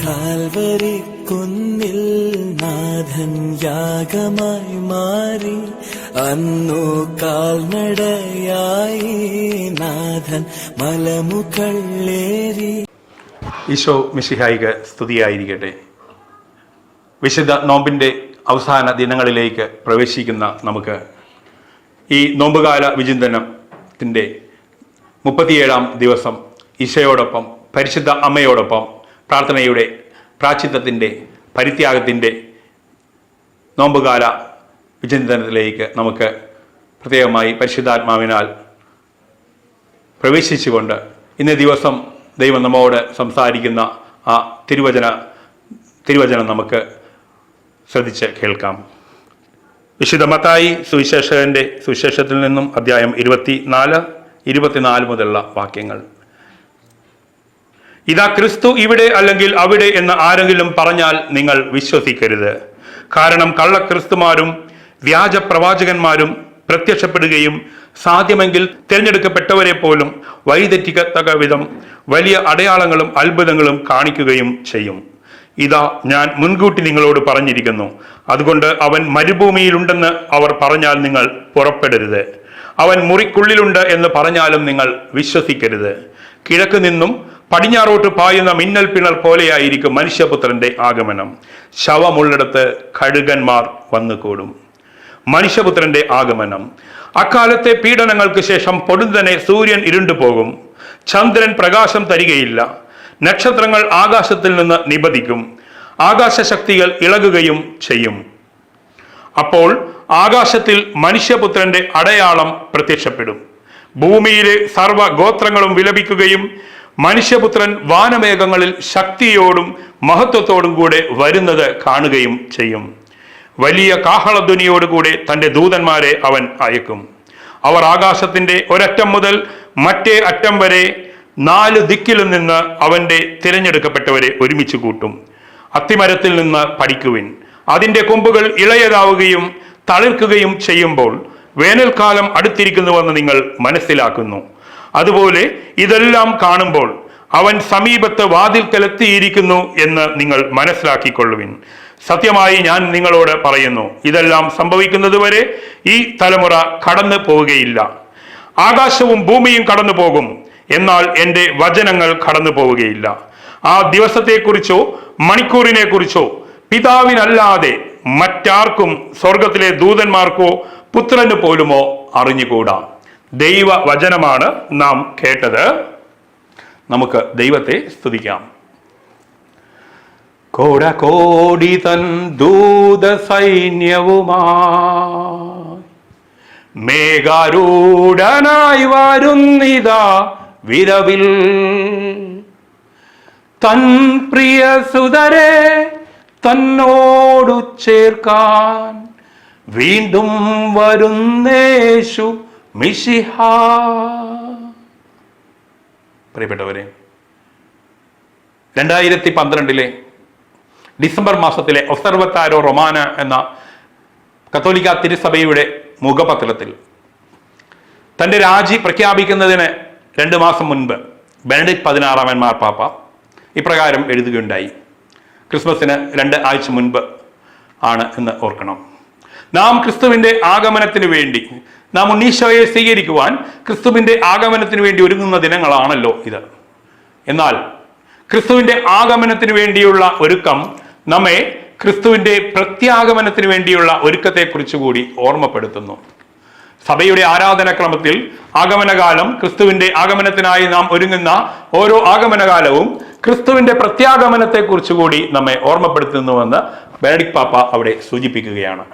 Calvary കുന്നിൽ നാഥൻ യാഗമായി മാറി, അന്നു കാൽനടയായി നാഥൻ മലമുകളേറി. ഈശോ മിശിഹായിക്ക് സ്തുതിയായിരിക്കട്ടെ. വിശുദ്ധ നോമ്പിൻ്റെ അവസാന ദിനങ്ങളിലേക്ക് പ്രവേശിക്കുന്ന നമുക്ക് ഈ നോമ്പുകാല വിചിന്തനത്തിൻ്റെ 37-ാം ദിവസം ഈശോയോടൊപ്പം പരിശുദ്ധ അമ്മയോടൊപ്പം പ്രാർത്ഥനയുടെ പ്രാശ്ചിത്തത്തിൻ്റെ പരിത്യാഗത്തിൻ്റെ നോമ്പുകാല വിചിന്തനത്തിലേക്ക് നമുക്ക് പ്രത്യേകമായി പരിശുദ്ധാത്മാവിനാൽ പ്രവേശിച്ചുകൊണ്ട് ഇന്നേ ദിവസം ദൈവം നമ്മോട് സംസാരിക്കുന്ന ആ തിരുവചനം നമുക്ക് ശ്രദ്ധിച്ച് കേൾക്കാം. വിശുദ്ധ മത്തായി സുവിശേഷത്തിൽ നിന്നും അധ്യായം 24 മുതലുള്ള വാക്യങ്ങൾ. ഇതാ ക്രിസ്തു ഇവിടെ അല്ലെങ്കിൽ അവിടെ എന്ന് ആരെങ്കിലും പറഞ്ഞാൽ നിങ്ങൾ വിശ്വസിക്കരുത്. കാരണം കള്ളക്രിസ്തുമാരും വ്യാജ പ്രവാചകന്മാരും പ്രത്യക്ഷപ്പെടുകയും സാധ്യമെങ്കിൽ തിരഞ്ഞെടുക്കപ്പെട്ടവരെ പോലും വഴിതെറ്റിക്കത്തക്ക വിധം വലിയ അടയാളങ്ങളും അത്ഭുതങ്ങളും കാണിക്കുകയും ചെയ്യും. ഇതാ ഞാൻ മുൻകൂട്ടി നിങ്ങളോട് പറഞ്ഞിരിക്കുന്നു. അതുകൊണ്ട് അവൻ മരുഭൂമിയിലുണ്ടെന്ന് അവർ പറഞ്ഞാൽ നിങ്ങൾ പുറപ്പെടരുത്. അവൻ മുറിക്കുള്ളിലുണ്ട് എന്ന് പറഞ്ഞാലും നിങ്ങൾ വിശ്വസിക്കരുത്. കിഴക്ക് നിന്നും പടിഞ്ഞാറോട്ട് പായുന്ന മിന്നൽ പിണർ പോലെയായിരിക്കും മനുഷ്യപുത്രന്റെ ആഗമനം. ശവമുള്ളിടത്ത് കഴുകന്മാർ വന്നുകൂടും. മനുഷ്യപുത്രന്റെ ആഗമനം. അക്കാലത്തെ പീഡനങ്ങൾക്ക് ശേഷം പൊടുന്നനെ സൂര്യൻ ഇരുണ്ടുപോകും, ചന്ദ്രൻ പ്രകാശം തരികയില്ല, നക്ഷത്രങ്ങൾ ആകാശത്തിൽ നിന്ന് നിപതിക്കും, ആകാശശക്തികൾ ഇളകുകയും ചെയ്യും. അപ്പോൾ ആകാശത്തിൽ മനുഷ്യപുത്രന്റെ അടയാളം പ്രത്യക്ഷപ്പെടും. ഭൂമിയിലെ സർവ്വ ഗോത്രങ്ങളും വിലപിക്കുകയും മനുഷ്യപുത്രൻ വാനമേഘങ്ങളിൽ ശക്തിയോടും മഹത്വത്തോടും കൂടെ വരുന്നത് കാണുകയും ചെയ്യും. വലിയ കാഹളധ്വനിയോടുകൂടെ തൻ്റെ ദൂതന്മാരെ അവൻ അയക്കും. അവർ ആകാശത്തിന്റെ ഒരറ്റം മുതൽ മറ്റേ അറ്റം വരെ 4 ദിക്കിലും നിന്ന് അവന്റെ തിരഞ്ഞെടുക്കപ്പെട്ടവരെ ഒരുമിച്ച് കൂട്ടും. അത്തിമരത്തിൽ നിന്ന് പഠിക്കുവിൻ. അതിന്റെ കൊമ്പുകൾ ഇളയതാവുകയും തളിർക്കുകയും ചെയ്യുമ്പോൾ വേനൽക്കാലം അടുത്തിരിക്കുന്നുവെന്ന് നിങ്ങൾ മനസ്സിലാക്കുന്നു. അതുപോലെ ഇതെല്ലാം കാണുമ്പോൾ അവൻ സമീപത്ത് വാതിൽക്കലെത്തിയിരിക്കുന്നു എന്ന് നിങ്ങൾ മനസ്സിലാക്കിക്കൊള്ളുവിൻ. സത്യമായി ഞാൻ നിങ്ങളോട് പറയുന്നു, ഇതെല്ലാം സംഭവിക്കുന്നതുവരെ ഈ തലമുറ കടന്നു പോവുകയില്ല. ആകാശവും ഭൂമിയും കടന്നു പോകും, എന്നാൽ എൻ്റെ വചനങ്ങൾ കടന്നു പോവുകയില്ല. ആ ദിവസത്തെക്കുറിച്ചോ മണിക്കൂറിനെ കുറിച്ചോ പിതാവിനല്ലാതെ മറ്റാർക്കും സ്വർഗത്തിലെ ദൂതന്മാർക്കോ പുത്രന് പോലുമോ അറിഞ്ഞുകൂടാ. ദൈവ വചനമാണ് നാം കേട്ടത്. നമുക്ക് ദൈവത്തെ സ്തുതിക്കാം. കോടാകോടി തൻ ദൂത സൈന്യവുമായി മേഘാരൂഢനായി വരുന്നിതാ വിരവിൽ, തൻ പ്രിയ സുതരെ തന്നോടു ചേർക്കാൻ വീണ്ടും വരുന്നേശു മിശിഹ. പ്രിയപ്പെട്ടവരെ, 2012 ഡിസംബർ മാസത്തിലെ ഒബ്സർവത്താരോ റൊമാന എന്ന കത്തോലിക്ക തിരുസഭയുടെ മുഖപത്രത്തിൽ തൻ്റെ രാജി പ്രഖ്യാപിക്കുന്നതിന് 2 മാസം മുൻപ് ബെനഡിക്ട് 16 മാർപ്പാപ്പ ഇപ്രകാരം എഴുതുകയുണ്ടായി. ക്രിസ്മസിന് 2 ആഴ്ച മുൻപ് ആണ് എന്ന് ഓർക്കണം. നാം ക്രിസ്തുവിന്റെ ആഗമനത്തിന് വേണ്ടി, നാം ഉണ്ണീശോയെ സ്വീകരിക്കുവാൻ ക്രിസ്തുവിന്റെ ആഗമനത്തിന് വേണ്ടി ഒരുങ്ങുന്ന ദിനങ്ങളാണല്ലോ ഇത്. എന്നാൽ ക്രിസ്തുവിന്റെ ആഗമനത്തിന് വേണ്ടിയുള്ള ഒരുക്കം നമ്മെ ക്രിസ്തുവിന്റെ പ്രത്യാഗമനത്തിന് വേണ്ടിയുള്ള ഒരുക്കത്തെക്കുറിച്ച് കൂടി ഓർമ്മപ്പെടുത്തുന്നു. സഭയുടെ ആരാധനാക്രമത്തിൽ ആഗമനകാലം, ക്രിസ്തുവിന്റെ ആഗമനത്തിനായി നാം ഒരുങ്ങുന്ന ഓരോ ആഗമനകാലവും ക്രിസ്തുവിന്റെ പ്രത്യാഗമനത്തെക്കുറിച്ച് കൂടി നമ്മെ ഓർമ്മപ്പെടുത്തുന്നുവെന്ന് ബെനഡിക്ട് പാപ്പ അവിടെ സൂചിപ്പിക്കുകയാണ്.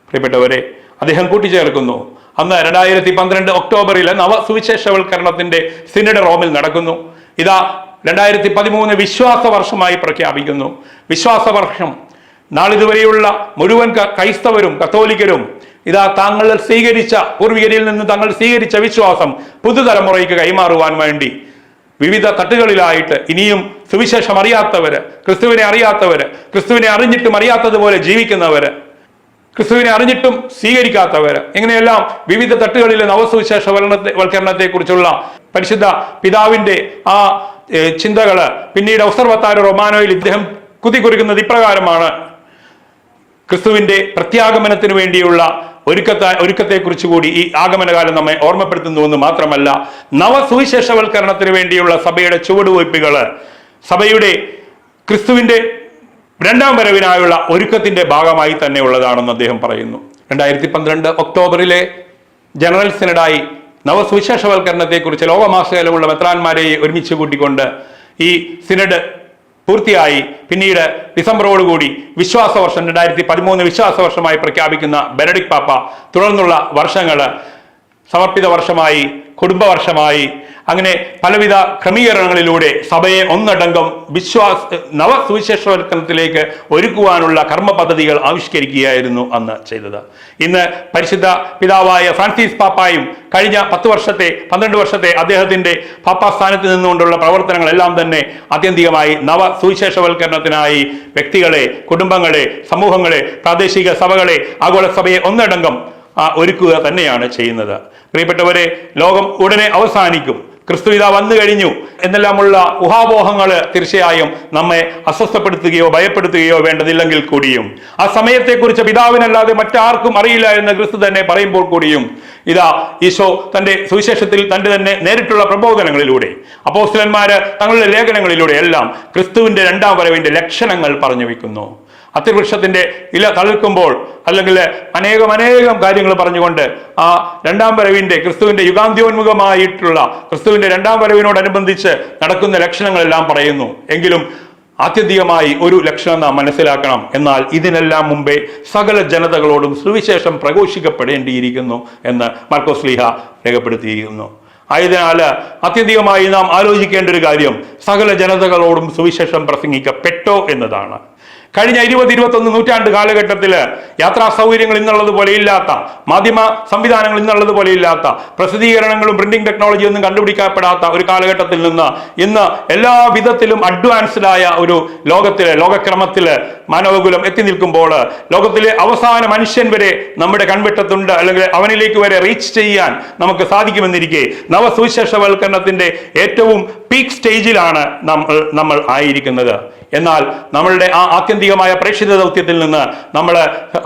പ്രിയപ്പെട്ടവരെ, അദ്ദേഹം കൂട്ടിച്ചേർക്കുന്നു, അന്ന് 2012 ഒക്ടോബറിൽ നവസുവിശേഷവൽക്കരണത്തിന്റെ സിനഡ് റോമിൽ നടക്കുന്നു. ഇതാ 2013 വിശ്വാസ വർഷമായി പ്രഖ്യാപിക്കുന്നു. വിശ്വാസ വർഷം നാളിതുവരെയുള്ള മുഴുവൻ ക്രൈസ്തവരും കത്തോലിക്കരും ഇതാ താങ്കൾ സ്വീകരിച്ച, പൂർവികരിൽ നിന്ന് തങ്ങൾ സ്വീകരിച്ച വിശ്വാസം പുതുതലമുറയ്ക്ക് കൈമാറുവാൻ വേണ്ടി വിവിധ തട്ടുകളിലായിട്ട് ഇനിയും സുവിശേഷം അറിയാത്തവര്, ക്രിസ്തുവിനെ അറിയാത്തവര്, ക്രിസ്തുവിനെ അറിഞ്ഞിട്ടും അറിയാത്തതുപോലെ ജീവിക്കുന്നവര്, ക്രിസ്തുവിനെ അറിഞ്ഞിട്ടും സ്വീകരിക്കാത്തവര്, ഇങ്ങനെയെല്ലാം വിവിധ തട്ടുകളിലെ നവസുവിശേഷ വൽക്കരണത്തെ കുറിച്ചുള്ള പരിശുദ്ധ പിതാവിന്റെ ആ ചിന്തകള് പിന്നീട് ഒബ്സർവത്താരോ റൊമാനോയിൽ ഇദ്ദേഹം കുതികുറിക്കുന്നത് ഇപ്രകാരമാണ്: ക്രിസ്തുവിന്റെ പ്രത്യാഗമനത്തിന് വേണ്ടിയുള്ള ഒരുക്കത്തെക്കുറിച്ച് കൂടി ഈ ആഗമനകാലം നമ്മെ ഓർമ്മപ്പെടുത്തുന്നുവെന്ന് മാത്രമല്ല, നവസുവിശേഷവൽക്കരണത്തിന് വേണ്ടിയുള്ള സഭയുടെ ചുവടുവയ്പ്പുകള് സഭയുടെ ക്രിസ്തുവിന്റെ രണ്ടാം വരവിനായുള്ള ഒരുക്കത്തിന്റെ ഭാഗമായി തന്നെ ഉള്ളതാണെന്ന് അദ്ദേഹം പറയുന്നു. 2012 ഒക്ടോബറിലെ ജനറൽ സിനഡായി നവസുവിശേഷവൽക്കരണത്തെക്കുറിച്ച് ലോകമാസകലമുള്ള മെത്രാന്മാരെ ഒരുമിച്ച് കൂട്ടിക്കൊണ്ട് ഈ സിനഡ് പൂർത്തിയായി. പിന്നീട് ഡിസംബറോടുകൂടി വിശ്വാസവർഷം 2013 വിശ്വാസവർഷമായി പ്രഖ്യാപിക്കുന്ന ബെനഡിക്ട് പാപ്പ തുടർന്നുള്ള വർഷങ്ങള് സമർപ്പിത വർഷമായി, കുടുംബവർഷമായി, അങ്ങനെ പലവിധ ക്രമീകരണങ്ങളിലൂടെ സഭയെ ഒന്നടങ്കം നവസുവിശേഷവൽക്കരണത്തിലേക്ക് ഒരുക്കുവാനുള്ള കർമ്മ പദ്ധതികൾ ആവിഷ്കരിക്കുകയായിരുന്നു അന്ന് ചെയ്തത്. ഇന്ന് പരിശുദ്ധ പിതാവായ ഫ്രാൻസിസ് പാപ്പായും കഴിഞ്ഞ 12 വർഷത്തെ അദ്ദേഹത്തിന്റെ പാപ്പാ സ്ഥാനത്ത് നിന്നുകൊണ്ടുള്ള പ്രവർത്തനങ്ങളെല്ലാം തന്നെ ആത്യന്തികമായി നവസുവിശേഷവൽക്കരണത്തിനായി വ്യക്തികളെ, കുടുംബങ്ങളെ, സമൂഹങ്ങളെ, പ്രാദേശിക സഭകളെ, ആഗോള സഭയെ ഒന്നടങ്കം ഒരുക്കുക തന്നെയാണ് ചെയ്യുന്നത്. പ്രിയപ്പെട്ടവരെ, ലോകം ഉടനെ അവസാനിക്കും, ക്രിസ്തു ഇതാ വന്നു കഴിഞ്ഞു എന്നെല്ലാമുള്ള ഊഹാപോഹങ്ങൾ തീർച്ചയായും നമ്മെ അസ്വസ്ഥപ്പെടുത്തുകയോ ഭയപ്പെടുത്തുകയോ വേണ്ടതില്ലെങ്കിൽ കൂടിയും, ആ സമയത്തെക്കുറിച്ച് പിതാവിനല്ലാതെ മറ്റാർക്കും അറിയില്ല എന്ന് ക്രിസ്തു തന്നെ പറയുമ്പോൾ കൂടിയും, ഇതാ ഈശോ തന്റെ സുവിശേഷത്തിൽ തന്റെ തന്നെ നേരിട്ടുള്ള പ്രബോധനങ്ങളിലൂടെ, അപ്പോസ്തലന്മാര് തങ്ങളുടെ ലേഖനങ്ങളിലൂടെ എല്ലാം ക്രിസ്തുവിന്റെ രണ്ടാം വരവിന്റെ ലക്ഷണങ്ങൾ പറഞ്ഞു വെക്കുന്നു. അത്തിവൃക്ഷത്തിന്റെ ഇല തളിർക്കുമ്പോൾ അല്ലെങ്കിൽ അനേകം കാര്യങ്ങൾ പറഞ്ഞുകൊണ്ട് ആ രണ്ടാം വരവിന്റെ ക്രിസ്തുവിന്റെ യുഗാന്ത്യോന്മുഖമായിട്ടുള്ള ക്രിസ്തുവിന്റെ രണ്ടാം വരവിനോടനുബന്ധിച്ച് നടക്കുന്ന ലക്ഷണങ്ങളെല്ലാം പറയുന്നു. എങ്കിലും ആത്യന്തികമായി ഒരു ലക്ഷണം നാം മനസ്സിലാക്കണം. എന്നാൽ ഇതിനെല്ലാം മുമ്പേ സകല ജനതകളോടും സുവിശേഷം പ്രഘോഷിക്കപ്പെടേണ്ടിയിരിക്കുന്നു എന്ന് മാർക്കോസ് ശ്ലീഹ രേഖപ്പെടുത്തിയിരിക്കുന്നു. ആയതിനാൽ ആത്യന്തികമായി നാം ആലോചിക്കേണ്ട ഒരു കാര്യം സകല ജനതകളോടും സുവിശേഷം പ്രസംഗിക്കപ്പെട്ടോ എന്നതാണ്. കഴിഞ്ഞ 20-21 നൂറ്റാണ്ട് കാലഘട്ടത്തിൽ യാത്രാ സൗകര്യങ്ങൾ ഇന്നുള്ളതുപോലെ ഇല്ലാത്ത, മാധ്യമ സംവിധാനങ്ങൾ ഇന്നുള്ളതുപോലെ ഇല്ലാത്ത, പ്രസിദ്ധീകരണങ്ങളും പ്രിന്റിംഗ് ടെക്നോളജി ഒന്നും കണ്ടുപിടിക്കപ്പെടാത്ത ഒരു കാലഘട്ടത്തിൽ നിന്ന് ഇന്ന് എല്ലാ വിധത്തിലും അഡ്വാൻസ്ഡ് ആയ ഒരു ലോകക്രമത്തില് മാനവകുലം എത്തി നിൽക്കുമ്പോൾ ലോകത്തിലെ അവസാന മനുഷ്യൻ വരെ നമ്മുടെ കൺവെട്ടത്തുണ്ട്, അല്ലെങ്കിൽ അവനിലേക്ക് വരെ റീച്ച് ചെയ്യാൻ നമുക്ക് സാധിക്കുമെന്നിരിക്കെ നവസുവിശേഷവൽക്കരണത്തിന്റെ ഏറ്റവും പീക്ക് സ്റ്റേജിലാണ് നമ്മൾ ആയിരിക്കുന്നത്. എന്നാൽ നമ്മളുടെ ആ ആത്യന്തികമായ പ്രേക്ഷിത ദൗത്യത്തിൽ നിന്ന് നമ്മൾ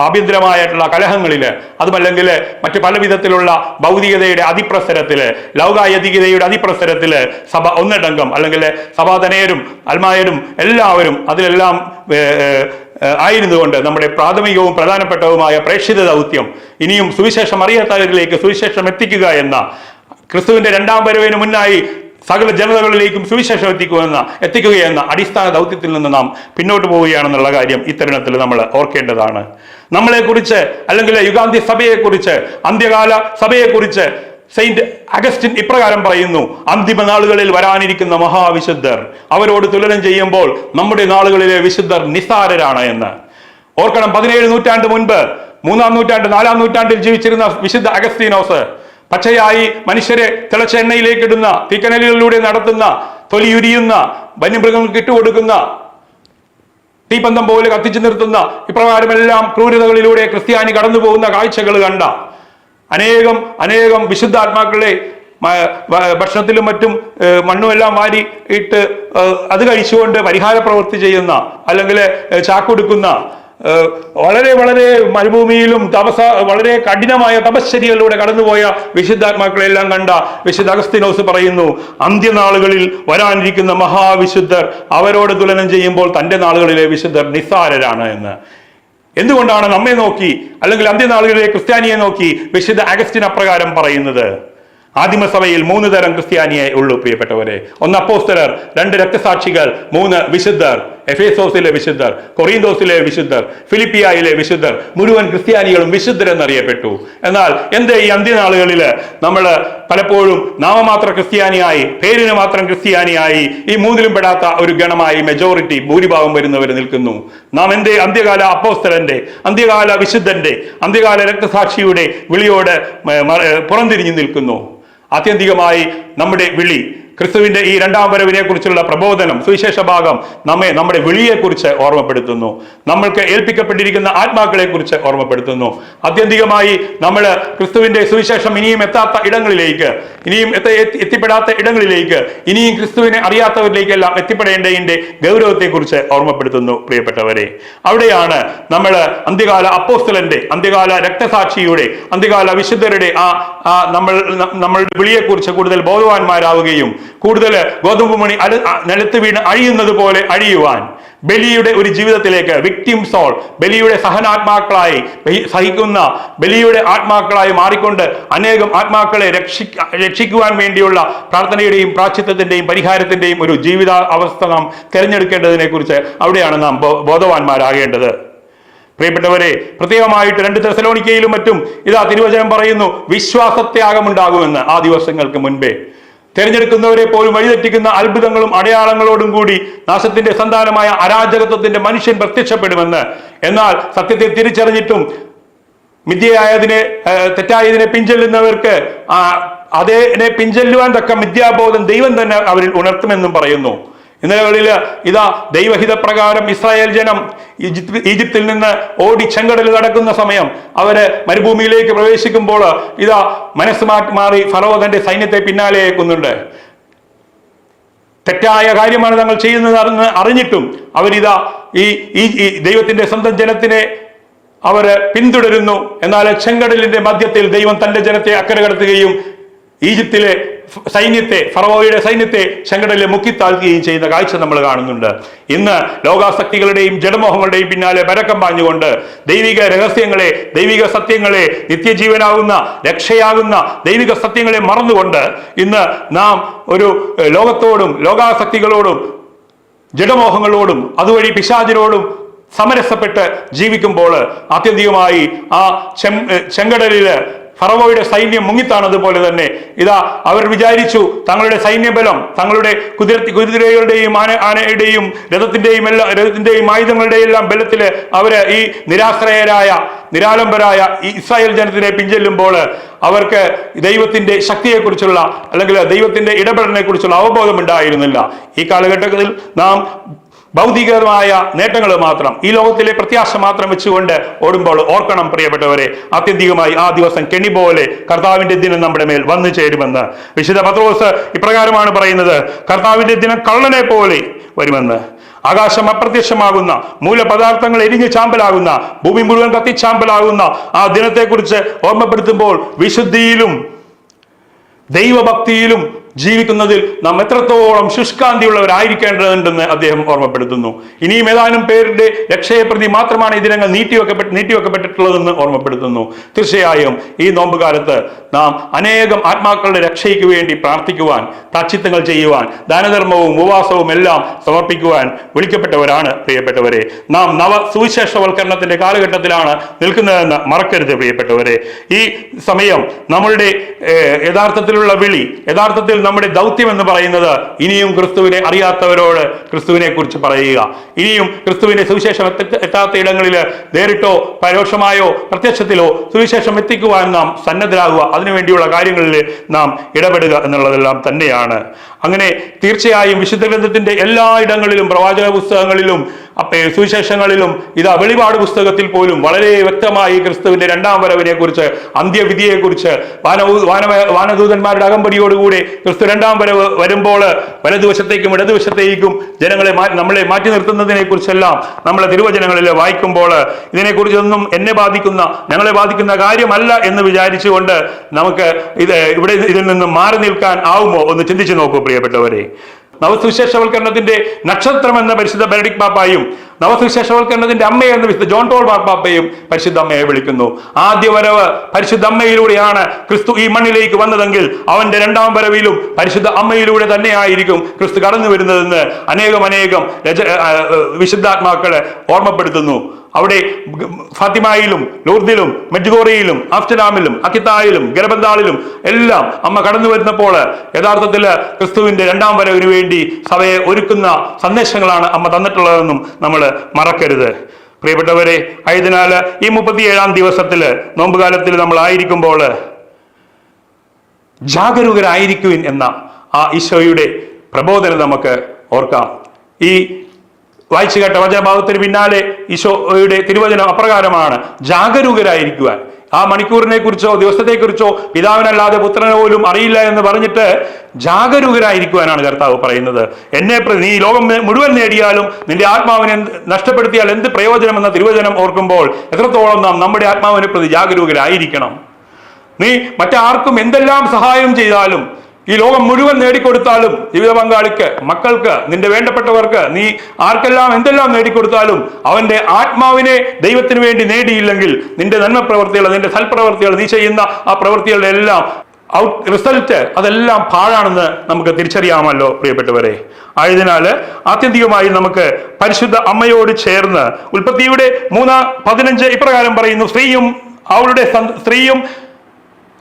ആഭ്യന്തരമായിട്ടുള്ള കലഹങ്ങളില്, അതുമല്ലെങ്കിൽ മറ്റു പല വിധത്തിലുള്ള ഭൗതികതയുടെ അതിപ്രസരത്തില്, ലൗകായതികതയുടെ അതിപ്രസരത്തില് സഭ ഒന്നടങ്കം, അല്ലെങ്കിൽ സഭാതനയരും അൽമായരും എല്ലാവരും അതിലെല്ലാം ആയിരുന്നുകൊണ്ട് നമ്മുടെ പ്രാഥമികവും പ്രധാനപ്പെട്ടതുമായ പ്രേക്ഷിത ദൗത്യം ഇനിയും സുവിശേഷം അറിയാത്തവരിലേക്ക് സുവിശേഷം എത്തിക്കുക ക്രിസ്തുവിന്റെ രണ്ടാം വരവിന് മുന്നായി സകല ജനതകളിലേക്കും സുവിശേഷം എത്തിക്കുകയെന്ന അടിസ്ഥാന ദൗത്യത്തിൽ നിന്ന് നാം പിന്നോട്ട് പോവുകയാണെന്നുള്ള കാര്യം ഇത്തരുണത്തിൽ നമ്മൾ ഓർക്കേണ്ടതാണ്. നമ്മളെക്കുറിച്ച്, അല്ലെങ്കിൽ യുഗാന്ത്യ സഭയെക്കുറിച്ച്, അന്ത്യകാല സഭയെക്കുറിച്ച് സെയിന്റ് അഗസ്റ്റിൻ ഇപ്രകാരം പറയുന്നു: അന്തിമ നാളുകളിൽ വരാനിരിക്കുന്ന മഹാവിശുദ്ധർ അവരോട് തുലനം ചെയ്യുമ്പോൾ നമ്മുടെ നാളുകളിലെ വിശുദ്ധർ നിസ്സാരരാണ് എന്ന്. ഓർക്കണം, 17 നൂറ്റാണ്ട് മുൻപ്, 3-ാം നൂറ്റാണ്ട് 4-ാം നൂറ്റാണ്ടിൽ ജീവിച്ചിരുന്ന വിശുദ്ധ അഗസ്തീനോസ് പച്ചയായി മനുഷ്യരെ തിളച്ച എണ്ണയിലേക്ക് ഇടുന്ന, തീക്കനലുകളിലൂടെ നടത്തുന്ന, തൊലിയുരിയുന്ന, വന്യമൃഗങ്ങൾക്ക് ഇട്ടുകൊടുക്കുന്ന, തീപ്പന്തം പോലെ കത്തിച്ചു നിർത്തുന്ന, ഇപ്രകാരമെല്ലാം ക്രൂരതകളിലൂടെ ക്രിസ്ത്യാനി കടന്നു പോകുന്ന കാഴ്ചകൾ കണ്ട അനേകം വിശുദ്ധാത്മാക്കളെ ഭക്ഷണത്തിലും മറ്റും മണ്ണുമെല്ലാം വാരി ഇട്ട് അത് കഴിച്ചുകൊണ്ട് പരിഹാര പ്രവൃത്തി ചെയ്യുന്ന, അല്ലെങ്കിൽ ചാക്കൊടുക്കുന്ന, വളരെ മരുഭൂമിയിലും വളരെ കഠിനമായ തപശ്ചര്യകളിലൂടെ കടന്നുപോയ വിശുദ്ധാത്മാക്കളെല്ലാം കണ്ട വിശുദ്ധ അഗസ്തീനോസ് പറയുന്നു: അന്ത്യനാളുകളിൽ വരാനിരിക്കുന്ന മഹാവിശുദ്ധർ അവരോട് തുലനം ചെയ്യുമ്പോൾ തന്റെ നാളുകളിലെ വിശുദ്ധർ നിസ്സാരരാണ് എന്ന്. എന്തുകൊണ്ടാണ് നമ്മെ നോക്കി, അല്ലെങ്കിൽ അന്ത്യനാളുകളിലെ ക്രിസ്ത്യാനിയെ നോക്കി വിശുദ്ധ അഗസ്റ്റിൻ അപ്രകാരം പറയുന്നത്? ആദിമസഭയിൽ 3 തരം ക്രിസ്ത്യാനിയെ ഉള്ളൂ പ്രിയപ്പെട്ടവരെ. 1 അപ്പോസ്തലർ, 2 രക്തസാക്ഷികൾ, 3 വിശുദ്ധർ. എഫേസോസിലെ വിശുദ്ധർ, കൊറിന്തോസിലെ വിശുദ്ധർ, ഫിലിപ്പിയായിലെ വിശുദ്ധർ, മുഴുവൻ ക്രിസ്ത്യാനികളും വിശുദ്ധരെന്നറിയപ്പെട്ടു. എന്നാൽ എന്തേ ഈ അന്ത്യനാളുകളിൽ നമ്മൾ പലപ്പോഴും നാമമാത്ര ക്രിസ്ത്യാനിയായി, പേരിന് മാത്രം ക്രിസ്ത്യാനിയായി, ഈ 3ലും പെടാത്ത ഒരു ഗണമായി മെജോറിറ്റി, ഭൂരിഭാഗം വരുന്നവർ നിൽക്കുന്നു? നാം എന്തേ അന്ത്യകാല അപ്പോസ്തലന്റെ, അന്ത്യകാല വിശുദ്ധന്റെ, അന്ത്യകാല രക്തസാക്ഷിയുടെ വിളിയോട് പുറംതിരിഞ്ഞു നിൽക്കുന്നു? ആത്യന്തികമായി നമ്മുടെ വിളി, ക്രിസ്തുവിന്റെ ഈ രണ്ടാം വരവിനെ കുറിച്ചുള്ള പ്രബോധനം, സുവിശേഷ ഭാഗം നമ്മെ നമ്മുടെ വിളിയെക്കുറിച്ച് ഓർമ്മപ്പെടുത്തുന്നു. നമ്മൾക്ക് ഏൽപ്പിക്കപ്പെട്ടിരിക്കുന്ന ആത്മാക്കളെ കുറിച്ച് ഓർമ്മപ്പെടുത്തുന്നു. ആത്യന്തികമായി നമ്മൾ ക്രിസ്തുവിന്റെ സുവിശേഷം ഇനിയും എത്താത്ത ഇടങ്ങളിലേക്ക്, ഇനിയും എത്തിപ്പെടാത്ത ഇടങ്ങളിലേക്ക്, ഇനിയും ക്രിസ്തുവിനെ അറിയാത്തവരിലേക്കെല്ലാം എത്തിപ്പെടേണ്ടതിന്റെ ഗൗരവത്തെക്കുറിച്ച് ഓർമ്മപ്പെടുത്തുന്നു. പ്രിയപ്പെട്ടവരെ, അവിടെയാണ് നമ്മൾ അന്ത്യകാല അപ്പോസ്തലന്റെ, അന്ത്യകാല രക്തസാക്ഷിയുടെ, അന്ത്യകാല വിശുദ്ധരുടെ നമ്മളുടെ വിളിയെക്കുറിച്ച് കൂടുതൽ ബോധവാന്മാരാവുകയും കൂടുതൽ ഗോതമ്പ് മണി നിലത്ത് വീണ് അഴിയുന്നത് പോലെ അഴിയുവാൻ, ബലിയുടെ ഒരു ജീവിതത്തിലേക്ക്, വിക്ടിം സോൾ, ബലിയുടെ സഹനാത്മാക്കളായി സഹിക്കുന്ന ബലിയുടെ ആത്മാക്കളായി മാറിക്കൊണ്ട് അനേകം ആത്മാക്കളെ രക്ഷിക്കുവാൻ വേണ്ടിയുള്ള പ്രാർത്ഥനയുടെയും പ്രാശ്ചിത്തത്തിന്റെയും പരിഹാരത്തിന്റെയും ഒരു ജീവിത അവസ്ഥ നാം തിരഞ്ഞെടുക്കേണ്ടതിനെ കുറിച്ച് അവിടെയാണ് നാം ബോധവാന്മാരാകേണ്ടത്. പ്രിയപ്പെട്ടവരെ, പ്രത്യേകമായിട്ട് 2 തെസലോനിക്കയിലും മറ്റും ഇതാ തിരുവചനം പറയുന്നു, വിശ്വാസത്യാഗമുണ്ടാകുമെന്ന്. ആ ദിവസങ്ങൾക്ക് മുൻപേ തിരഞ്ഞെടുക്കുന്നവരെ പോലും വഴിതെറ്റിക്കുന്ന അത്ഭുതങ്ങളും അടയാളങ്ങളോടും കൂടി നാശത്തിന്റെ സന്താനമായ അരാജകത്വത്തിന്റെ മനുഷ്യൻ പ്രത്യക്ഷപ്പെടുമെന്ന്. എന്നാൽ സത്യത്തെ തിരിച്ചറിഞ്ഞിട്ടും മിഥ്യയായതിനെ, തെറ്റായതിനെ പിൻചെല്ലുന്നവർക്ക് അതിനെ പിൻചെല്ലുവാൻ തക്ക മിഥ്യാബോധം ദൈവം തന്നെ അവരിൽ ഉണർത്തുമെന്നും പറയുന്നു. ഇന്നലകളിൽ ഇതാ ദൈവഹിതപ്രകാരം ഇസ്രായേൽ ജനം ഈജിപ്തിൽ നിന്ന് ഓടി ചെങ്കടൽ കടക്കുന്ന സമയം, അവര് മരുഭൂമിയിലേക്ക് പ്രവേശിക്കുമ്പോൾ ഇതാ മനസ്സ് മാറി ഫറവോ തന്റെ സൈന്യത്തെ പിന്നാലെ അയക്കുന്നുണ്ട്. തെറ്റായ കാര്യമാണ് തങ്ങൾ ചെയ്യുന്നത് അറിഞ്ഞിട്ടും അവരിതാ ഈ ദൈവത്തിന്റെ സ്വന്തം ജനത്തിനെ അവര് പിന്തുടരുന്നു. എന്നാൽ ചെങ്കടലിന്റെ മധ്യത്തിൽ ദൈവം തന്റെ ജനത്തെ അക്കരെ കടത്തുകയും ഈജിപ്തിലെ സൈന്യത്തെ, ഫറവോയുടെ സൈന്യത്തെ ചെങ്കടലിൽ മുക്കിത്താഴ്ത്തുകയും ചെയ്യുന്ന കാഴ്ച നമ്മൾ കാണുന്നുണ്ട്. ഇന്ന് ലോകാസക്തികളുടെയും ജഡമോഹങ്ങളുടെയും പിന്നാലെ പരക്കം പാഞ്ഞുകൊണ്ട് ദൈവിക രഹസ്യങ്ങളെ, ദൈവിക സത്യങ്ങളെ, നിത്യജീവനാകുന്ന, രക്ഷയാകുന്ന ദൈവിക സത്യങ്ങളെ മറന്നുകൊണ്ട് ഇന്ന് നാം ഒരു ലോകത്തോടും ലോകാസക്തികളോടും ജഡമോഹങ്ങളോടും അതുവഴി പിശാചിനോടും സമരസപ്പെട്ട് ജീവിക്കുമ്പോൾ ആത്യന്തികമായി ആ ചെങ്കടലില് ഫറവോയുടെ സൈന്യം മുങ്ങിത്താണതുപോലെ തന്നെ ഇതാ അവർ വിചാരിച്ചു തങ്ങളുടെ സൈന്യബലം, തങ്ങളുടെ കുതിരകളുടെയും ആനയുടെയും രഥത്തിന്റെയും ആയുധങ്ങളുടെയും എല്ലാം ബലത്തില് അവര് ഈ നിരാലംബരായ ഈ ഇസ്രായേൽ ജനത്തിനെ പിൻചെല്ലുമ്പോൾ അവർക്ക് ദൈവത്തിന്റെ ശക്തിയെക്കുറിച്ചുള്ള അല്ലെങ്കിൽ ദൈവത്തിന്റെ ഇടപെടലിനെ കുറിച്ചുള്ള അവബോധം ഉണ്ടായിരുന്നില്ല. ഈ കാലഘട്ടത്തിൽ നാം ഭൗതികമായ നേട്ടങ്ങൾ മാത്രം, ഈ ലോകത്തിലെ പ്രത്യാശ മാത്രം വെച്ചുകൊണ്ട് ഓടുമ്പോൾ ഓർക്കണം പ്രിയപ്പെട്ടവരെ, ആത്യന്തികമായി ആ ദിവസം കെണി പോലെ കർത്താവിന്റെ ദിനം നമ്മുടെ മേൽ വന്നു ചേരുമെന്ന്. വിശുദ്ധ പത്രോസ് ഇപ്രകാരമാണ് പറയുന്നത്, കർത്താവിന്റെ ദിനം കള്ളനെ പോലെ വരുമെന്ന്. ആകാശം അപ്രത്യക്ഷമാകുന്ന, മൂലപദാർത്ഥങ്ങൾ എരിഞ്ഞ് ചാമ്പലാകുന്ന, ഭൂമി മുഴുവൻ കത്തിച്ചാമ്പലാകുന്ന ആ ദിനത്തെക്കുറിച്ച് ഓർമ്മപ്പെടുത്തുമ്പോൾ വിശുദ്ധിയിലും ദൈവഭക്തിയിലും ജീവിക്കുന്നതിൽ നാം എത്രത്തോളം ശുഷ്കാന്തിയുള്ളവരായിരിക്കേണ്ടതുണ്ടെന്ന് അദ്ദേഹം ഓർമ്മപ്പെടുത്തുന്നു. ഇനിയും ഏതാനും പേരുടെ രക്ഷയെ പ്രതി മാത്രമാണ് ഈ ദിനങ്ങൾ നീട്ടിവെക്കപ്പെട്ടിട്ടുള്ളതെന്ന് ഓർമ്മപ്പെടുത്തുന്നു. തീർച്ചയായും ഈ നോമ്പുകാലത്ത് നാം അനേകം ആത്മാക്കളുടെ രക്ഷയ്ക്ക് വേണ്ടി പ്രാർത്ഥിക്കുവാൻ, പ്രാശ്ചിത്തങ്ങൾ ചെയ്യുവാൻ, ദാനധർമ്മവും ഉപവാസവും എല്ലാം സമർപ്പിക്കുവാൻ വിളിക്കപ്പെട്ടവരാണ് പ്രിയപ്പെട്ടവരെ. നാം സുവിശേഷവൽക്കരണത്തിന്റെ കാലഘട്ടത്തിലാണ് നിൽക്കുന്നതെന്ന് മറക്കരുത് പ്രിയപ്പെട്ടവരെ. ഈ സമയം നമ്മളുടെ യഥാർത്ഥത്തിലുള്ള വിളി, യഥാർത്ഥത്തിൽ നമ്മുടെ ദൗത്യം എന്ന് പറയുന്നത് ഇനിയും ക്രിസ്തുവിനെ അറിയാത്തവരോട് ക്രിസ്തുവിനെ കുറിച്ച് പറയുക, ഇനിയും ക്രിസ്തുവിന്റെ സുവിശേഷം എത്താത്ത ഇടങ്ങളിൽ നേരിട്ടോ പരോക്ഷമായോ പ്രത്യക്ഷത്തിലോ സുവിശേഷം എത്തിക്കുവാൻ നാം സന്നദ്ധരാകുക, അതിനുവേണ്ടിയുള്ള കാര്യങ്ങളിൽ നാം ഇടപെടുക എന്നുള്ളതെല്ലാം തന്നെയാണ്. അങ്ങനെ തീർച്ചയായും വിശുദ്ധ ഗ്രന്ഥത്തിന്റെ എല്ലാ ഇടങ്ങളിലും, പ്രവാചക പുസ്തകങ്ങളിലും സുവിശേഷങ്ങളിലും ഇതാ വെളിപാട് പുസ്തകത്തിൽ പോലും വളരെ വ്യക്തമായി ക്രിസ്തുവിന്റെ രണ്ടാം വരവിനെ കുറിച്ച്, അന്ത്യവിധിയെക്കുറിച്ച്, വാനദൂതന്മാരുടെ അകമ്പടിയോടുകൂടി ക്രിസ്തു രണ്ടാം വരവ് വരുമ്പോൾ വലതുവശത്തേക്കും ഇടതുവശത്തേക്കും നമ്മളെ മാറ്റി നിർത്തുന്നതിനെ കുറിച്ചെല്ലാം നമ്മളെ തിരുവചനങ്ങളിൽ വായിക്കുമ്പോൾ ഇതിനെക്കുറിച്ചൊന്നും ഞങ്ങളെ ബാധിക്കുന്ന കാര്യമല്ല എന്ന് വിചാരിച്ചുകൊണ്ട് നമുക്ക് ഇതിൽ നിന്ന് മാറി നിൽക്കാൻ ആവുമോ ഒന്ന് ചിന്തിച്ചു നോക്കൂ പ്രിയപ്പെട്ടവരെ. നവസുവിശേഷവൽക്കരണത്തിന്റെ നക്ഷത്രം എന്ന പരിശുദ്ധ ബെനഡിക്ട് പാപ്പായും നവസുവിശേഷവൽക്കരണത്തിന്റെ അമ്മയെന്ന് വിശുദ്ധ ജോൺ പോൾ മാർപ്പാപ്പയും പരിശുദ്ധ അമ്മയെ വിളിക്കുന്നു. ആദ്യ വരവ് പരിശുദ്ധ അമ്മയിലൂടെയാണ് ക്രിസ്തു ഈ മണ്ണിലേക്ക് വന്നതെങ്കിൽ അവന്റെ രണ്ടാം വരവിലും പരിശുദ്ധ അമ്മയിലൂടെ തന്നെയായിരിക്കും ക്രിസ്തു കടന്നു വരുന്നതെന്ന് അനേകം വിശുദ്ധാത്മാക്കളെ ഓർമ്മപ്പെടുത്തുന്നു. അവിടെ ഫാത്തിമയിലും ലൂർദിലും മെഡ്ജുഗോറിയയിലും ആംസ്റ്റർഡാമിലും അക്കിത്തായിലും ഗരബന്താളിലും എല്ലാം അമ്മ കടന്നു വരുന്നപ്പോൾ യഥാർത്ഥത്തിൽ ക്രിസ്തുവിന്റെ രണ്ടാം വരവിന് വേണ്ടി സഭയെ ഒരുക്കുന്ന സന്ദേശങ്ങളാണ് അമ്മ തന്നിട്ടുള്ളതെന്നും നമ്മൾ മറക്കരുത് പ്രിയപ്പെട്ടവരെ. ആയതിനാൽ ഈ 37-ാം ദിവസത്തില് നോമ്പുകാലത്തിൽ നമ്മൾ ആയിരിക്കുമ്പോൾ ജാഗരൂകരായിരിക്കുവിൻ എന്ന ആ ഈശോയുടെ പ്രബോധനം നമുക്ക് ഓർക്കാം. ഈ വായിച്ചു കേട്ട വചനഭാഗത്തിന് പിന്നാലെ ഈശോയുടെ തിരുവചനം അപ്രകാരമാണ്: ജാഗരൂകരായിരിക്കുവാൻ. ആ മണിക്കൂറിനെ കുറിച്ചോ ദിവസത്തെക്കുറിച്ചോ പിതാവിനല്ലാതെ പുത്രനെ പോലും അറിയില്ല എന്ന് പറഞ്ഞിട്ട് ജാഗരൂകരായിരിക്കുവാനാണ് കർത്താവ് പറയുന്നത്. നീ ലോകം മുഴുവൻ നേടിയാലും നിന്റെ ആത്മാവിനെ നഷ്ടപ്പെടുത്തിയാൽ എന്ത് പ്രയോജനമെന്ന തിരുവചനം ഓർക്കുമ്പോൾ എത്രത്തോളം നാം നമ്മുടെ ആത്മാവിനെ പ്രതി ജാഗരൂകരായിരിക്കണം. നീ മറ്റാർക്കും എന്തെല്ലാം സഹായം ചെയ്താലും, ഈ ലോകം മുഴുവൻ നേടിക്കൊടുത്താലും, ജീവിത പങ്കാളിക്ക്, മക്കൾക്ക്, നിന്റെ വേണ്ടപ്പെട്ടവർക്ക് നീ ആർക്കെല്ലാം എന്തെല്ലാം നേടിക്കൊടുത്താലും അവന്റെ ആത്മാവിനെ ദൈവത്തിന് വേണ്ടി നേടിയില്ലെങ്കിൽ നിന്റെ നന്മ പ്രവൃത്തികൾ, നിന്റെ സൽപ്രവൃത്തികൾ, നീ ചെയ്യുന്ന ആ പ്രവൃത്തികളുടെ എല്ലാം റിസൾട്ട് അതെല്ലാം പാഴാണെന്ന് നമുക്ക് തിരിച്ചറിയാമല്ലോ പ്രിയപ്പെട്ടവരെ. ആയതിനാൽ ആത്യന്തികമായി നമുക്ക് പരിശുദ്ധ അമ്മയോട് ചേർന്ന് ഉൽപ്പത്തിയുടെ 3:15 ഇപ്രകാരം പറയുന്നു: സ്ത്രീയും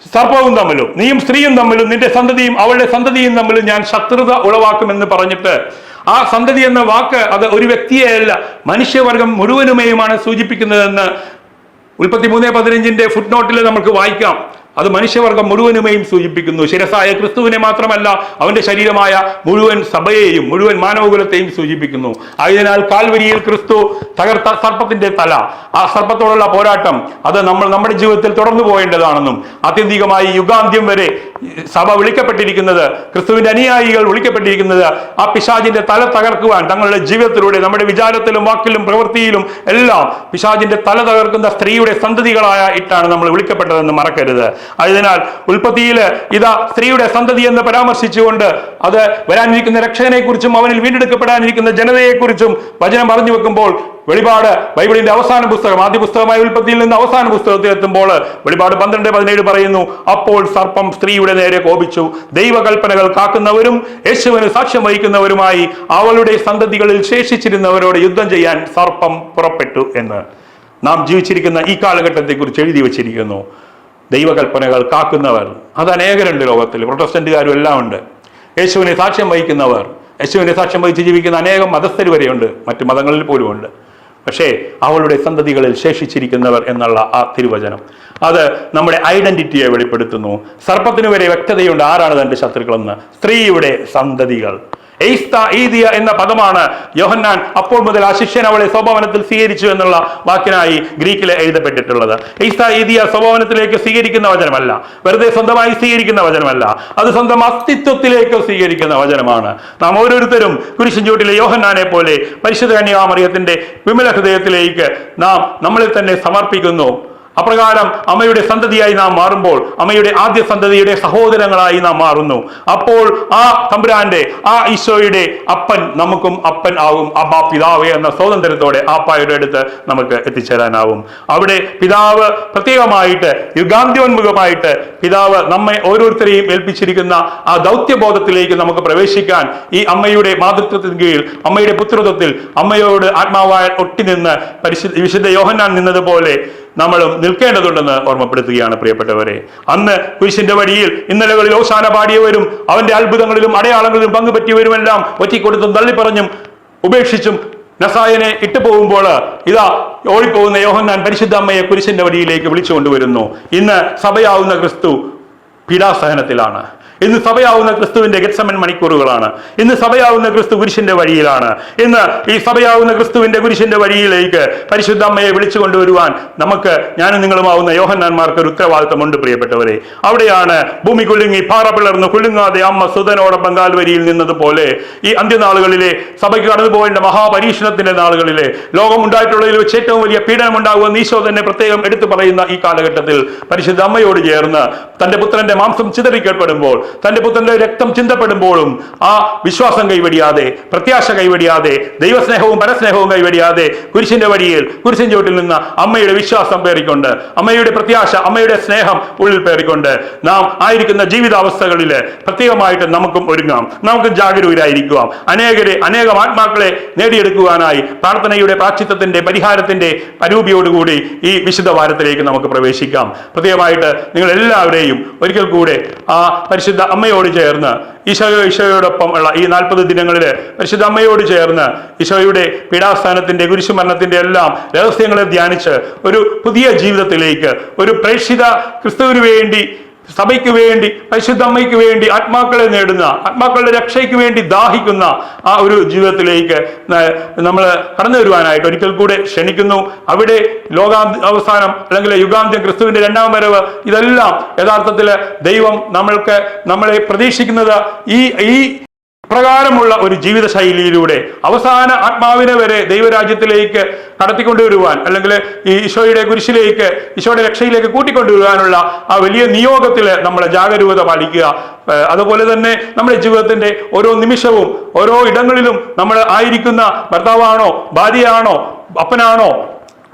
സർപ്പവും തമ്മിലും, നീയും സ്ത്രീയും തമ്മിലും, നിന്റെ സന്തതിയും അവളുടെ സന്തതിയും തമ്മിലും ഞാൻ ശത്രുത ഉളവാക്കുമെന്ന് പറഞ്ഞിട്ട്, ആ സന്തതി എന്ന വാക്ക് അത് ഒരു വ്യക്തിയെയല്ല, മനുഷ്യവർഗം മുഴുവനുമേയുമാണ് സൂചിപ്പിക്കുന്നതെന്ന് ഉൽപ്പത്തി 3:15 ഫുട് നോട്ടിൽ നമുക്ക് വായിക്കാം. അത് മനുഷ്യവർഗം മുഴുവനുമേയും സൂചിപ്പിക്കുന്നു. ശിരസായ ക്രിസ്തുവിനെ മാത്രമല്ല, അവന്റെ ശരീരമായ മുഴുവൻ സഭയെയും മുഴുവൻ മാനവകുലത്തെയും സൂചിപ്പിക്കുന്നു. ആയതിനാൽ കാൽവരിയിൽ ക്രിസ്തു തകർത്ത സർപ്പത്തിന്റെ തല, ആ സർപ്പത്തോടുള്ള പോരാട്ടം അത് നമ്മുടെ ജീവിതത്തിൽ തുടർന്നു പോകേണ്ടതാണെന്നും ആത്യന്തികമായി യുഗാന്ത്യം വരെ സഭ വിളിക്കപ്പെട്ടിരിക്കുന്നത്, ക്രിസ്തുവിന്റെ അനുയായികൾ വിളിക്കപ്പെട്ടിരിക്കുന്നത് ആ പിശാചിന്റെ തല തകർക്കുവാൻ തങ്ങളുടെ ജീവിതത്തിലൂടെ, നമ്മുടെ വിചാരത്തിലും വാക്കിലും പ്രവൃത്തിയിലും എല്ലാം പിശാചിന്റെ തല തകർക്കുന്ന സ്ത്രീയുടെ സന്തതികളായ ഇട്ടാണ് നമ്മൾ വിളിക്കപ്പെട്ടതെന്ന് മറക്കരുത്. ആയതിനാൽ ഉൽപ്പത്തിയിൽ ഇതാ സ്ത്രീയുടെ സന്തതി എന്ന് പരാമർശിച്ചുകൊണ്ട് അത് വരാനിരിക്കുന്ന രക്ഷകനെ കുറിച്ചും അവനിൽ വീണ്ടെടുക്കപ്പെടാനിരിക്കുന്ന ജനതയെക്കുറിച്ചും വചനം പറഞ്ഞു വെക്കുമ്പോൾ, വെളിപാട് ബൈബിളിന്റെ അവസാന പുസ്തകം, ആദ്യ പുസ്തകമായ ഉൽപ്പത്തിയിൽ നിന്ന് അവസാന പുസ്തകത്തിൽ എത്തുമ്പോൾ വെളിപാട് 12:17 പറയുന്നു: അപ്പോൾ സർപ്പം സ്ത്രീയുടെ നേരെ കോപിച്ചു, ദൈവകൽപ്പനകൾ കാക്കുന്നവരും യേശുവിന് സാക്ഷ്യം വഹിക്കുന്നവരുമായി അവളുടെ സന്തതികളിൽ ശേഷിച്ചിരുന്നവരോട് യുദ്ധം ചെയ്യാൻ സർപ്പം പുറപ്പെട്ടു എന്ന് നാം ജീവിച്ചിരിക്കുന്ന ഈ കാലഘട്ടത്തെ കുറിച്ച് എഴുതി വച്ചിരിക്കുന്നു. ദൈവകൽപ്പനകൾ കാക്കുന്നവർ അത് അനേകരുണ്ട് ലോകത്തിൽ, പ്രൊട്ടസ്റ്റന്റുകാരും എല്ലാം ഉണ്ട്. യേശുവിനെ സാക്ഷ്യം വഹിക്കുന്നവർ, യേശുവിനെ സാക്ഷ്യം വഹിച്ച് ജീവിക്കുന്ന അനേകം മതസ്ഥർ വരെയുണ്ട്, മറ്റു മതങ്ങളിൽ പോലും ഉണ്ട്. പക്ഷേ അവളുടെ സന്തതികളിൽ ശേഷിച്ചിരിക്കുന്നവർ എന്നുള്ള ആ തിരുവചനം അത് നമ്മുടെ ഐഡന്റിറ്റിയെ വെളിപ്പെടുത്തുന്നു. സർപ്പത്തിന് വരെ വ്യക്തതയുണ്ട് ആരാണ് തന്റെ ശത്രുക്കളെന്ന്: സ്ത്രീയുടെ സന്തതികൾ. ഈദിയ എന്ന പദമാണ് യോഹന്നാൻ അപ്പോൾ മുതൽ ആ ശിഷ്യൻ അവളെ സ്വഭാവനത്തിൽ സ്വീകരിച്ചു എന്നുള്ള വാക്കിനായി ഗ്രീക്കിൽ എഴുതപ്പെട്ടിട്ടുള്ളത്. ഈദിയ സ്വഭാവനത്തിലേക്ക് സ്വീകരിക്കുന്ന വചനമല്ല, വെറുതെ സ്വന്തമായി സ്വീകരിക്കുന്ന വചനമല്ല, അത് സ്വന്തം അസ്തിത്വത്തിലേക്ക് സ്വീകരിക്കുന്ന വചനമാണ്. നാം ഓരോരുത്തരും കുരിശിൻ ചുവട്ടിലെ യോഹന്നാനെ പോലെ പരിശുദ്ധ കന്യകാമറിയത്തിന്റെ വിമല ഹൃദയത്തിലേക്ക് നാം നമ്മളെ തന്നെ സമർപ്പിക്കുന്നു. അപ്രകാരം അമ്മയുടെ സന്തതിയായി നാം മാറുമ്പോൾ അമ്മയുടെ ആദ്യ സന്തതിയുടെ സഹോദരങ്ങളായി നാം മാറുന്നു. അപ്പോൾ ആ തമ്പുരാന്റെ, ആ ഈശോയുടെ അപ്പൻ നമുക്കും അപ്പൻ ആവും. അബ്ബാ പിതാവേ എന്ന സ്വാതന്ത്ര്യത്തോടെ ആപ്പായുടെ അടുത്ത് നമുക്ക് എത്തിച്ചേരാനാവും. അവിടെ പിതാവ് പ്രത്യേകമായിട്ട് യുഗാന്ത്യോന്മുഖമായിട്ട് പിതാവ് നമ്മെ ഓരോരുത്തരെയും ഏൽപ്പിച്ചിരിക്കുന്ന ആ ദൗത്യബോധത്തിലേക്ക് നമുക്ക് പ്രവേശിക്കാൻ ഈ അമ്മയുടെ മാതൃത്വത്തിന് കീഴിൽ, അമ്മയുടെ പുത്രത്വത്തിൽ അമ്മയോട് ആത്മാവായ ഒട്ടിനിന്ന് വിശുദ്ധ യോഹന്നാൻ നിന്നതുപോലെ നമ്മളും നിൽക്കേണ്ടതുണ്ടെന്ന് ഓർമ്മപ്പെടുത്തുകയാണ് പ്രിയപ്പെട്ടവരെ. അന്ന് കുരിശിന്റെ വഴിയിൽ ഇന്നലകളിൽ ഓശാന പാടിയവരും അവന്റെ അത്ഭുതങ്ങളിലും അടയാളങ്ങളിലും പങ്കുപറ്റിയവരുമെല്ലാം ഒറ്റിക്കൊടുത്തും തള്ളിപ്പറഞ്ഞും ഉപേക്ഷിച്ചും നസായനെ ഇട്ടു പോകുമ്പോൾ ഇതാ ഓടിപ്പോകുന്ന യോഹന്നാൻ പരിശുദ്ധ അമ്മയെ കുരിശിന്റെ വഴിയിലേക്ക് വിളിച്ചുകൊണ്ടുവരുന്നു. ഇന്ന് സഭയാവുന്ന ക്രിസ്തു പീഡാസഹനത്തിലാണ്. ഇന്ന് സഭയാവുന്ന ക്രിസ്തുവിന്റെ ഗെത്സമൻ മണിക്കൂറുകളാണ്. ഇന്ന് സഭയാവുന്ന ക്രിസ്തു കുരിശിന്റെ വഴിയിലാണ്. ഇന്ന് ഈ സഭയാവുന്ന ക്രിസ്തുവിന്റെ കുരിശിന്റെ വഴിയിലേക്ക് പരിശുദ്ധ അമ്മയെ വിളിച്ചു കൊണ്ടുവരുവാൻ നമുക്ക്, ഞാനും നിങ്ങളുമാവുന്ന യോഹന്നാന്മാർക്ക് ഒരു ഉത്തരവാദിത്തമുണ്ട് പ്രിയപ്പെട്ടവരെ. അവിടെയാണ് ഭൂമി കുലുങ്ങി പാറ പിളർന്ന് കുലുങ്ങാതെ അമ്മ സുതനോടൊപ്പം കാൽവരിയിൽ നിന്നതുപോലെ ഈ അന്ത്യനാളുകളിലെ സഭയ്ക്ക് കടന്നു പോകേണ്ട മഹാപരീക്ഷണത്തിന്റെ നാളുകളിലെ ലോകം ഉണ്ടായിട്ടുള്ളതിൽ വെച്ച് ഏറ്റവും വലിയ പീഡനം ഉണ്ടാകുമെന്ന് ഈശോ തന്നെ പ്രത്യേകം എടുത്തു പറയുന്ന ഈ കാലഘട്ടത്തിൽ പരിശുദ്ധ അമ്മയോട് ചേർന്ന് തന്റെ പുത്രന്റെ മാംസം ചിതറിക്കപ്പെടുമ്പോൾ, തന്റെ പുത്രന്റെ രക്തം ചിന്തപ്പെടുമ്പോഴും ആ വിശ്വാസം കൈവെടിയാതെ, പ്രത്യാശ കൈവെടിയാതെ, ദൈവസ്നേഹവും പരസ്നേഹവും കൈവെടിയാതെ കുരിശിന്റെ വഴിയിൽ, കുരിശിൻ ചോട്ടിൽ നിന്ന് അമ്മയുടെ വിശ്വാസം പേറിക്കൊണ്ട്, അമ്മയുടെ പ്രത്യാശ, അമ്മയുടെ സ്നേഹം ഉള്ളിൽ പേറിക്കൊണ്ട് നാം ആയിരിക്കുന്ന ജീവിതാവസ്ഥകളിൽ പ്രത്യേകമായിട്ട് നമുക്കും ഒരുങ്ങാം, നമുക്കും ജാഗരൂകരായിരിക്കാം. അനേകം ആത്മാക്കളെ നേടിയെടുക്കുവാനായി പ്രാർത്ഥനയുടെ, പ്രാശ്ചിത്തത്തിന്റെ, പരിഹാരത്തിന്റെ അരൂപിയോടുകൂടി ഈ വിശുദ്ധ വാരത്തിലേക്ക് നമുക്ക് പ്രവേശിക്കാം. പ്രത്യേകമായിട്ട് നിങ്ങൾ എല്ലാവരെയും ഒരിക്കൽ കൂടെ ആ പരിശുദ്ധ അമ്മയോട് ചേർന്ന് ഈശോയോടൊപ്പം ഉള്ള ഈ 40 ദിനങ്ങളിൽ പരിശുദ്ധ അമ്മയോട് ചേർന്ന് ഈശോയുടെ പീഡാസ്ഥാനത്തിന്റെ, കുരിശുമരണത്തിന്റെ എല്ലാം രഹസ്യങ്ങളെ ധ്യാനിച്ച് ഒരു പുതിയ ജീവിതത്തിലേക്ക്, ഒരു പ്രേക്ഷിത ക്രിസ്തുവിന് വേണ്ടി സഭയ്ക്ക് വേണ്ടി, പരിശുദ്ധ അമ്മയ്ക്ക് വേണ്ടി ആത്മാക്കളെ നേടുന്ന, ആത്മാക്കളുടെ രക്ഷയ്ക്ക് വേണ്ടി ദാഹിക്കുന്ന ആ ഒരു ജീവിതത്തിലേക്ക് നമ്മൾ കടന്നു വരുവാനായിട്ട് ഒരിക്കൽ കൂടെ ക്ഷണിക്കുന്നു. അവിടെ അവസാനം അല്ലെങ്കിൽ യുഗാന്ത്യം, ക്രിസ്തുവിന്റെ രണ്ടാം വരവ്, ഇതെല്ലാം യഥാർത്ഥത്തിൽ ദൈവം നമ്മളെ പ്രതീക്ഷിക്കുന്നത് ഈ പ്രകാരമുള്ള ഒരു ജീവിത ശൈലിയിലൂടെ അവസാന ആത്മാവിനെ വരെ ദൈവരാജ്യത്തിലേക്ക് കടത്തിക്കൊണ്ടുവരുവാൻ, അല്ലെങ്കിൽ ഈ ഈശോയുടെ കുരിശിലേക്ക്, ഈശോയുടെ രക്ഷയിലേക്ക് കൂട്ടിക്കൊണ്ടുവരുവാനുള്ള ആ വലിയ നിയോഗത്തിൽ നമ്മൾ ജാഗരൂകത പാലിക്കുക. അതുപോലെ തന്നെ നമ്മുടെ ജീവിതത്തിന്റെ ഓരോ നിമിഷവും ഓരോ ഇടങ്ങളിലും നമ്മൾ ആയിരിക്കുന്ന ഭർത്താവാണോ, ഭാര്യയാണോ, അപ്പനാണോ,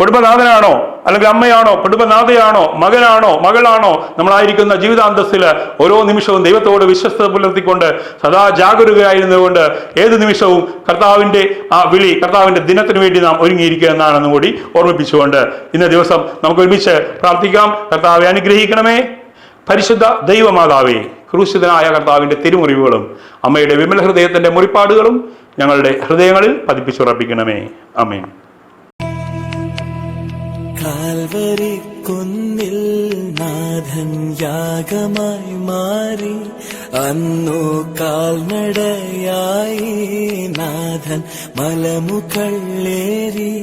കുടുംബനാഥനാണോ, അല്ലെങ്കിൽ അമ്മയാണോ, കുടുംബനാഥയാണോ, മകനാണോ, മകളാണോ, നമ്മളായിരിക്കുന്ന ജീവിതാന്തസ്സിൽ ഓരോ നിമിഷവും ദൈവത്തോട് വിശ്വസ്തത പുലർത്തിക്കൊണ്ട് സദാ ജാഗരൂകരായിരുന്നുകൊണ്ട് ഏത് നിമിഷവും കർത്താവിന്റെ ആ വിളി, കർത്താവിന്റെ ദിനത്തിന് വേണ്ടി നാം ഒരുങ്ങിയിരിക്കുക എന്നാണെന്ന് കൂടി ഓർമ്മിപ്പിച്ചുകൊണ്ട് ഇന്ന ദിവസം നമുക്ക് ഒരുമിച്ച് പ്രാർത്ഥിക്കാം. കർത്താവെ അനുഗ്രഹിക്കണമേ. പരിശുദ്ധ ദൈവമാതാവേ, ക്രൂശിതനായ കർത്താവിന്റെ തിരുമുറിവുകളും അമ്മയുടെ വിമല ഹൃദയത്തിന്റെ മുറിപ്പാടുകളും ഞങ്ങളുടെ ഹൃദയങ്ങളിൽ പതിപ്പിച്ചുറപ്പിക്കണമേ. ആമേൻ. കാൽവരി കുന്നിൽ നാഥൻ യാഗമായി മാറി, അന്നു കാൽനടയായി നാഥൻ മലമുകളേറി.